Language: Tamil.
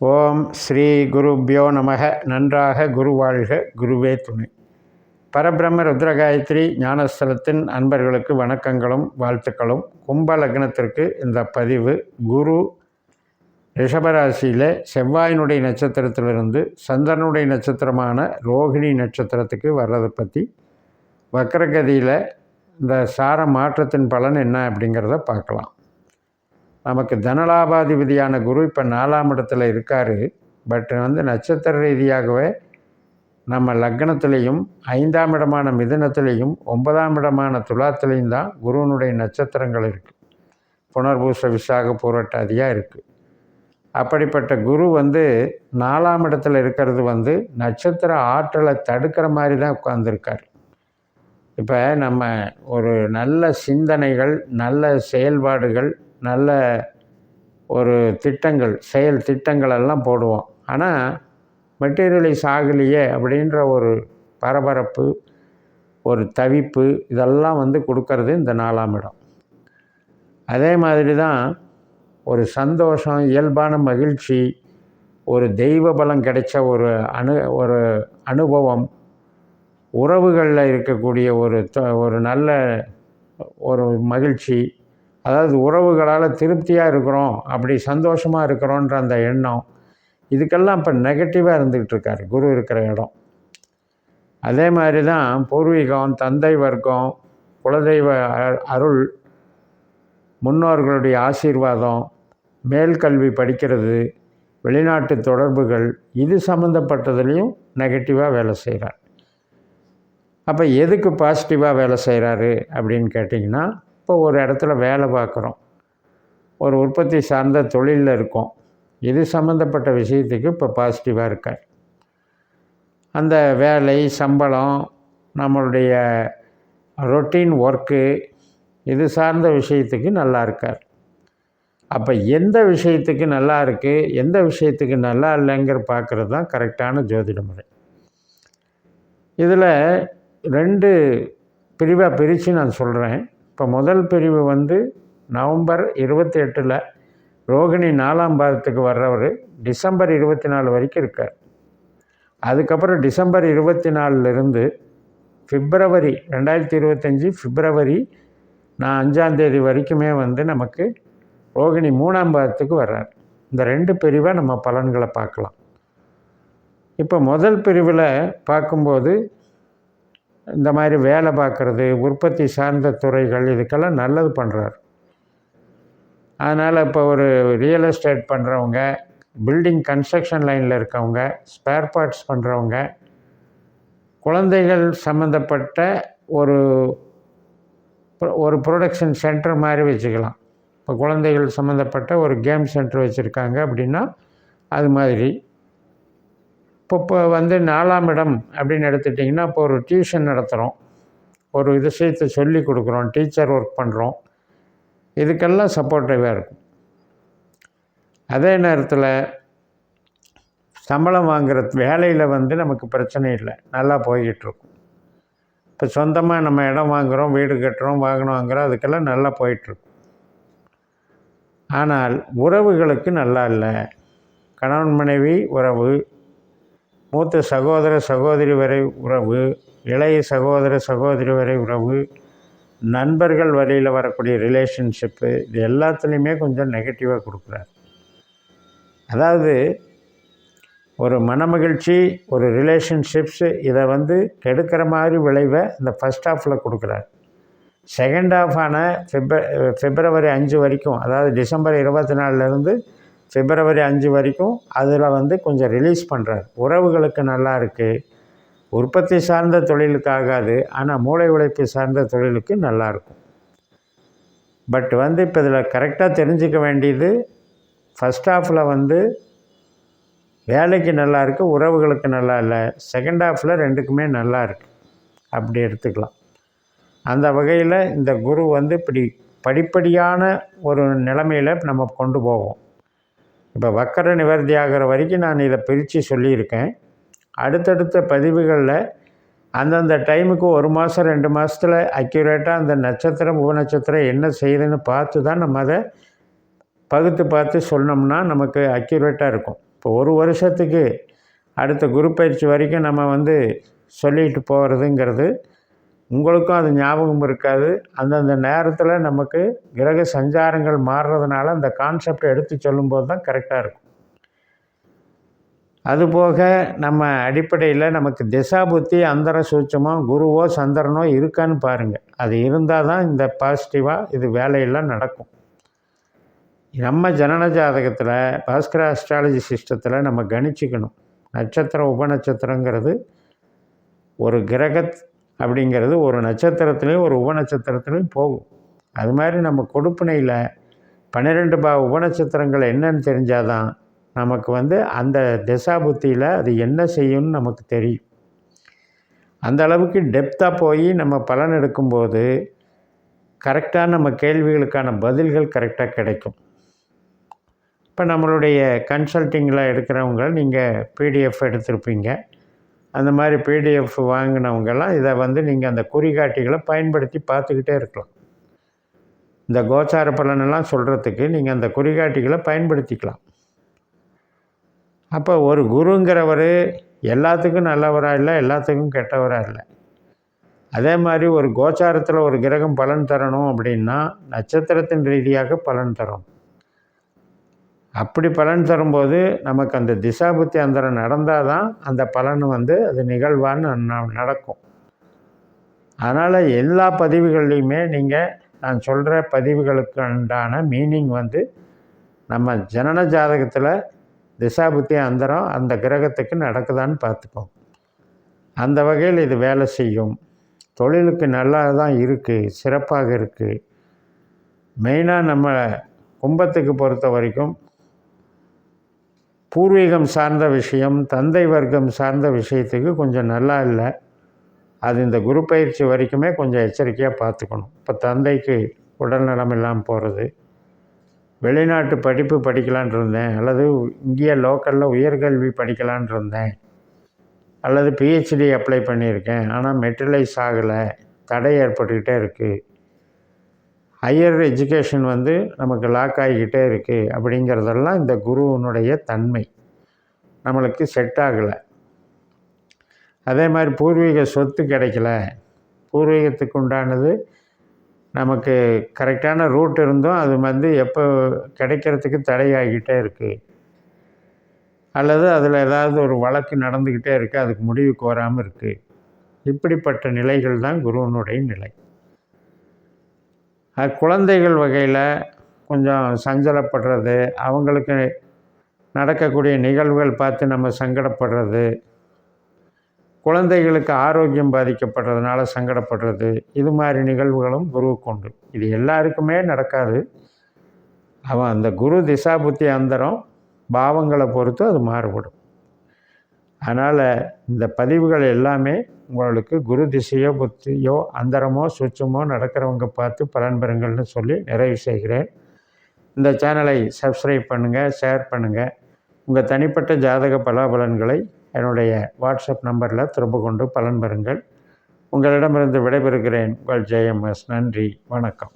ஓம் ஸ்ரீ குருப்யோ நமக. நன்றாக குருவாழ்க, குருவே துணை. பரபிரம்ம ருத்ரகாயத்ரி ஞானஸ்தலத்தின் அன்பர்களுக்கு வணக்கங்களும் வாழ்த்துக்களும். கும்ப லக்னத்திற்கு இந்த பதிவு குரு ரிஷபராசியில் செவ்வாயினுடைய நட்சத்திரத்திலிருந்து சந்திரனுடைய நட்சத்திரமான ரோகிணி நட்சத்திரத்துக்கு வர்றதை பற்றி வக்கரகதியில் இந்த சார மாற்றத்தின் பலன் என்ன அப்படிங்கிறத பார்க்கலாம். நமக்கு தனலாபாதிபதியான குரு இப்போ 4ஆம் இடத்துல இருக்கார். பட் நட்சத்திர ரீதியாகவே நம்ம லக்னத்திலையும் 5ஆம் இடமான மிதுனத்திலையும் 9ஆம் இடமான துலாத்திலையும் தான் குருவனுடைய நட்சத்திரங்கள் இருக்குது. புனர்பூச விசாக பூரட்டாதியாக இருக்குது. அப்படிப்பட்ட குரு 4ஆம் இடத்துல இருக்கிறது நட்சத்திர ஆற்றலை தடுக்கிற மாதிரி தான் உட்கார்ந்துருக்கார். இப்போ நம்ம ஒரு நல்ல சிந்தனைகள், நல்ல செயல்பாடுகள், நல்ல ஒரு திட்டங்கள், செயல் திட்டங்கள் எல்லாம் போடுவோம். ஆனால் மெட்டீரியலைஸ் ஆகலையே அப்படின்ற ஒரு பரபரப்பு, ஒரு தவிப்பு, இதெல்லாம் கொடுக்கறது இந்த 4ஆம் இடம். அதே மாதிரி தான் ஒரு சந்தோஷம், இயல்பான மகிழ்ச்சி, ஒரு தெய்வ பலம் கிடைச்ச ஒரு அனுபவம், உறவுகளில் இருக்கக்கூடிய ஒரு நல்ல ஒரு மகிழ்ச்சி, அதாவது உறவுகளால் திருப்தியாக இருக்கிறோம், அப்படி சந்தோஷமாக இருக்கிறோன்ற அந்த எண்ணம், இதுக்கெல்லாம் இப்போ நெகட்டிவாக இருந்துக்கிட்டு இருக்கார் குரு இருக்கிற இடம். அதே மாதிரி தான் பூர்வீகம், தந்தை வர்க்கம், குலதெய்வ அருள், முன்னோர்களுடைய ஆசீர்வாதம், மேல்கல்வி படிக்கிறது, வெளிநாட்டு தொடர்புகள், இது சம்மந்தப்பட்டதுலேயும் நெகட்டிவாக வேலை செய்கிறார். அப்போ எதுக்கு பாசிட்டிவாக வேலை செய்கிறாரு அப்படின்னு கேட்டிங்கன்னா, இப்போ ஒரு இடத்துல வேலை பார்க்குறோம், ஒரு உற்பத்தி சார்ந்த தொழிலில் இருக்கோம், இது சம்மந்தப்பட்ட விஷயத்துக்கு இப்போ பாசிட்டிவாக இருக்கார். அந்த வேலை, சம்பளம், நம்மளுடைய ரொட்டீன் ஒர்க்கு, இது சார்ந்த விஷயத்துக்கு நல்லா இருக்கார். அப்போ எந்த விஷயத்துக்கு நல்லா இருக்குது, எந்த விஷயத்துக்கு நல்லா இல்லைங்கிற பார்க்குறது தான் கரெக்டான ஜோதிட முறை. இதில் 2 பிரிவாக பிரித்து நான் சொல்கிறேன். இப்போ முதல் பிரிவு நவம்பர் 28 ரோகிணி 4ஆம் பாதத்துக்கு வர்றவர் டிசம்பர் 24 வரைக்கும் இருக்கார். அதுக்கப்புறம் டிசம்பர் 24லிருந்து பிப்ரவரி 2025 பிப்ரவரி 5ஆம் தேதி வரைக்குமே நமக்கு ரோகிணி 3ஆம் பாதத்துக்கு வர்றார். இந்த 2 பிரிவாக நம்ம பலன்களை பார்க்கலாம். இப்போ முதல் பிரிவில் பார்க்கும்போது இந்த மாதிரி வேலை பார்க்குறது, உற்பத்தி சார்ந்த துறைகள், இதுக்கெல்லாம் நல்லது பண்ணுறார். அதனால் இப்போ ஒரு ரியல் எஸ்டேட் பண்ணுறவங்க, பில்டிங் கன்ஸ்ட்ரக்ஷன் லைனில் இருக்கவங்க, ஸ்பேர் பார்ட்ஸ் பண்ணுறவங்க, குழந்தைகள் சம்மந்தப்பட்ட ஒரு ப்ரொடக்ஷன் சென்டர் மாதிரி வச்சுக்கலாம். இப்போ குழந்தைகள் சம்மந்தப்பட்ட ஒரு கேம் சென்டர் வச்சுருக்காங்க அப்படின்னா அது மாதிரி. இப்போ 4ஆம் இடம் அப்படின்னு எடுத்துட்டிங்கன்னா, இப்போ ஒரு டியூஷன் நடத்துகிறோம், ஒரு விஷயத்தை சொல்லி கொடுக்குறோம், டீச்சர் ஒர்க் பண்ணுறோம், இதுக்கெல்லாம் சப்போர்ட்டிவாக இருக்கும். அதே நேரத்தில் சம்பளம் வாங்குகிற வேலையில் நமக்கு பிரச்சனை இல்லை, நல்லா போய்கிட்டுருக்கும். இப்போ சொந்தமாக நம்ம இடம் வாங்குகிறோம், வீடு கட்டுறோம், வாகனம் வாங்குகிறோம், அதுக்கெல்லாம் நல்லா போயிட்டுருக்கும். ஆனால் உறவுகளுக்கு நல்லா இல்லை. கணவன் மனைவி உறவு, மூத்த சகோதர சகோதரி வரை உறவு, இளைய சகோதர சகோதரி வரை உறவு, நண்பர்கள் வழியில் வரக்கூடிய ரிலேஷன்ஷிப்பு, இது எல்லாத்துலேயுமே கொஞ்சம் நெகட்டிவாக கொடுக்குறார். அதாவது ஒரு மனமகிழ்ச்சி, ஒரு ரிலேஷன்ஷிப்ஸு, இதை கெடுக்கிற மாதிரி விளைவை இந்த ஃபஸ்ட் ஹாஃபில் கொடுக்குறார். செகண்ட் ஹாஃபான பிப்ரவரி 5 வரைக்கும், அதாவது டிசம்பர் 24லேருந்து பிப்ரவரி 5 வரைக்கும் அதில் கொஞ்சம் ரிலீஸ் பண்ணுறார். உறவுகளுக்கு நல்லா இருக்குது, உற்பத்தி சார்ந்த தொழிலுக்கு ஆகாது, ஆனால் மூளை உழைப்பு சார்ந்த தொழிலுக்கு நல்லாயிருக்கும். பட் இப்போ இதில் கரெக்டாக தெரிஞ்சிக்க வேண்டியது, ஃபஸ்ட் ஹாஃபில் வேலைக்கு நல்லா இருக்குது, உறவுகளுக்கு நல்லா இல்லை. செகண்ட் ஹாஃபில் 2க்குமே நல்லா இருக்குது, அப்படி எடுத்துக்கலாம். அந்த வகையில் இந்த குரு இப்படி படிப்படியான ஒரு நிலைமையில் நம்ம கொண்டு போவோம். இப்போ வக்கர நிவர்த்தி ஆகிற வரைக்கும் நான் இதை பிரித்து சொல்லியிருக்கேன். அடுத்தடுத்த பதிவுகளில் அந்தந்த டைமுக்கு 1 மாதம் 2 மாதத்தில் அக்யூரேட்டாக அந்த நட்சத்திரம், உபநட்சத்திரம் என்ன செய்யுதுன்னு பார்த்து தான் நம்ம அதை பகுத்து பார்த்து சொன்னோம்னா நமக்கு அக்யூரேட்டாக இருக்கும். இப்போ ஒரு வருஷத்துக்கு அடுத்த குரு பயிற்சி வரைக்கும் நம்ம சொல்லிட்டு போகிறதுங்கிறது உங்களுக்கும் அது ஞாபகம் இருக்காது. அந்தந்த நேரத்தில் நமக்கு கிரக சஞ்சாரங்கள் மாறுறதுனால அந்த கான்செப்டை எடுத்து சொல்லும்போது தான் கரெக்டாக இருக்கும். அதுபோக நம்ம அடிப்படையில் நமக்கு திசா புத்தி அந்தர சூட்சமோ குருவோ சந்திரனோ இருக்கான்னு பாருங்கள். அது இருந்தால் தான் இந்த பாசிட்டிவாக இது வேலையெல்லாம் நடக்கும். நம்ம ஜனன ஜாதகத்தில் பாஸ்கர அஸ்ட்ராலஜி சிஸ்டத்தில் நம்ம கணிச்சிக்கணும். நட்சத்திரம் உபநட்சத்திரங்கிறது ஒரு கிரகத் அப்படிங்கிறது ஒரு நட்சத்திரத்துலேயும் ஒரு உபநட்சத்திரத்துலேயும் போகும். அது மாதிரி நம்ம கொடுப்பினையில் 12 உபநட்சத்திரங்கள் என்னன்னு தெரிஞ்சால் தான் நமக்கு அந்த திசா புத்தியில் அது என்ன செய்யும்னு நமக்கு தெரியும். அந்த அளவுக்கு டெப்த்தாக போய் நம்ம பலன் எடுக்கும்போது கரெக்டாக நம்ம கேள்விகளுக்கான பதில்கள் கரெக்டாக கிடைக்கும். இப்போ நம்மளுடைய கன்சல்ட்டிங்கில் எடுக்கிறவங்க நீங்கள் பிடிஎஃப் எடுத்திருப்பீங்க. அந்த மாதிரி பிடிஎஃப் வாங்கினவங்கெல்லாம் இதை நீங்கள் அந்த குறிகாட்டிகளை பயன்படுத்தி பார்த்துக்கிட்டே இருக்கலாம். இந்த கோச்சார பலனெல்லாம் சொல்கிறதுக்கு நீங்கள் அந்த குறிகாட்டிகளை பயன்படுத்திக்கலாம். அப்போ ஒரு குருங்கிறவர் எல்லாத்துக்கும் நல்லவராக இல்லை, எல்லாத்துக்கும் கெட்டவராக இல்லை. அதே மாதிரி ஒரு கோச்சாரத்தில் ஒரு கிரகம் பலன் தரணும் அப்படின்னா நட்சத்திரத்தின் ரீதியாக பலன் தரும். அப்படி பலன் தரும்போது நமக்கு அந்த திசாபுத்தி அந்தரம் நடந்தால் தான் அந்த பலன் அது நிகழ்வான்னு நடக்கும். அதனால் எல்லா பதிவுகள்லையுமே நான் சொல்கிற பதிவுகளுக்கு உண்டான மீனிங் நம்ம ஜனன ஜாதகத்தில் திசாபுத்தி அந்தரம் அந்த கிரகத்துக்கு நடக்குதான்னு பார்த்துப்போம். அந்த வகையில் இது வேலை செய்யும். தொழிலுக்கு நல்லா தான் இருக்குது, சிறப்பாக இருக்குது. மெயினாக நம்ம கும்பத்துக்கு பொறுத்த வரைக்கும் பூர்வீகம் சார்ந்த விஷயம், தந்தை வர்க்கம் சார்ந்த விஷயத்துக்கு கொஞ்சம் நல்லா இல்லை. அது இந்த குரு பயிற்சி வரைக்குமே கொஞ்சம் எச்சரிக்கையாக பார்த்துக்கணும். இப்போ தந்தைக்கு உடல்நலம் இல்லாமல் போகிறது, வெளிநாட்டு படிப்பு படிக்கலான் இருந்தேன், அல்லது இந்தியா லோக்கலில் உயர்கல்வி படிக்கலான் இருந்தேன், அல்லது பிஹெச்டி அப்ளை பண்ணியிருக்கேன், ஆனால் மெட்ரிலைஸ் ஆகலை, தடை ஏற்பட்டுக்கிட்டே இருக்குது, ஹையர் எஜுகேஷன் நமக்கு லாக் ஆகிக்கிட்டே இருக்குது அப்படிங்கிறதெல்லாம் இந்த குருவினுடைய தன்மை நம்மளுக்கு செட் ஆகலை. அதே மாதிரி பூர்வீக சொத்து கிடைக்கல, பூர்வீகத்துக்கு உண்டானது நமக்கு கரெக்டான ரூட் இருந்தும் அது எப்போ கிடைக்கிறதுக்கு தடையாகிக்கிட்டே இருக்குது, அல்லது அதில் ஏதாவது ஒரு வழக்கு நடந்துக்கிட்டே இருக்குது, அதுக்கு முடிவுக்கு வராமல் இருக்குது. இப்படிப்பட்ட நிலைகள் தான் குருவினுடைய நிலை. குழந்தைகள் வகையில் கொஞ்சம் சஞ்சலப்படுறது, அவங்களுக்கு நடக்கக்கூடிய நிகழ்வுகள் பார்த்து நம்ம சங்கடப்படுறது, குழந்தைகளுக்கு ஆரோக்கியம் பாதிக்கப்படுறதுனால சங்கடப்படுறது, இது மாதிரி நிகழ்வுகளும் குருவுக்கு உண்டு. இது எல்லாருக்குமே நடக்காது. அந்த குரு திசாபுத்தி அந்தரம் பாவங்களை பொறுத்து அது மாறுபடும். அதனால் இந்த பதிவுகள் எல்லாமே உங்களுக்கு குரு திசையோ புத்தியோ அந்தரமோ சுச்சமோ நடக்கிறவங்க பார்த்து பலன் பெறுங்கள்னு சொல்லி நிறைவு செய்கிறேன். இந்த சேனலை சப்ஸ்கிரைப் பண்ணுங்கள், ஷேர் பண்ணுங்கள். உங்கள் தனிப்பட்ட ஜாதக பலாபலன்களை என்னுடைய வாட்ஸ்அப் நம்பரில் திரும்ப கொண்டு பலன் பெறுங்கள். உங்களிடமிருந்து விடைபெறுகிறேன். உங்கள் ஜெயம்எஸ். நன்றி, வணக்கம்.